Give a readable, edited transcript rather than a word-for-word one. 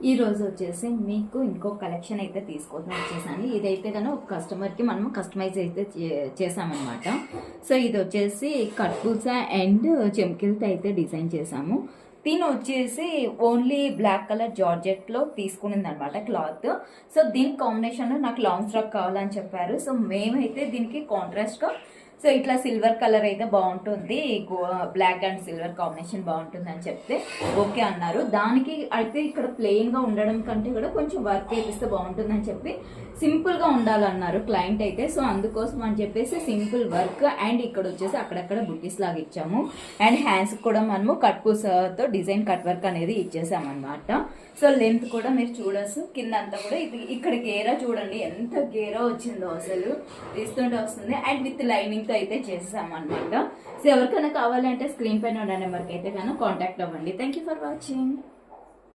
ఈ రోజు వచ్చేసి మీకు ఇంకో కలెక్షన్ అయితే తీసుకొని వచ్చేసాను. ఇదైతే కనుక ఒక కస్టమర్కి మనం కస్టమైజ్ అయితే చేసామన్నమాట. సో ఇది వచ్చేసి కట్బూసా అండ్ చెమ్కిల్తో అయితే డిజైన్ చేసాము. దీని వచ్చేసి ఓన్లీ బ్లాక్ కలర్ జార్జెట్లో తీసుకునింది అనమాట క్లాత్. సో దీని కాంబినేషన్ నాకు లాంగ్ ఫ్రాక్ కావాలని చెప్పారు. సో మేమైతే దీనికి కాంట్రాస్ట్గా సో ఇట్లా సిల్వర్ కలర్ అయితే బాగుంటుంది, బ్లాక్ అండ్ సిల్వర్ కాంబినేషన్ బాగుంటుంది అని చెప్తే ఓకే అన్నారు. దానికి అయితే ఇక్కడ ప్లెయిన్గా ఉండడం కంటే కూడా కొంచెం వర్క్ వేపిస్తే బాగుంటుంది అని చెప్పి సింపుల్గా ఉండాలన్నారు క్లయింట్ అయితే. సో అందుకోసం అని చెప్పేసి సింపుల్ వర్క్ అండ్ ఇక్కడ వచ్చేసి అక్కడక్కడ బుట్టీస్ లాగా ఇచ్చాము. అండ్ హ్యాండ్స్ కూడా మనము కట్ పూసతో డిజైన్ కట్ వర్క్ అనేది ఇచ్చేసామన్నమాట. సో లెంత్ కూడా మీరు చూడొచ్చు, కింద అంతా కూడా ఇది ఇక్కడ గేరా చూడండి ఎంత గేరా వచ్చిందో, అసలు తీస్తుంటే వస్తుంది. అండ్ విత్ లైనింగ్తో అయితే చేసామన్నమాట. సో ఎవరికైనా కావాలంటే స్క్రీన్ పైన ఉన్న నెంబర్కి అయితే కనుక కాంటాక్ట్ అవ్వండి. Thank you for watching.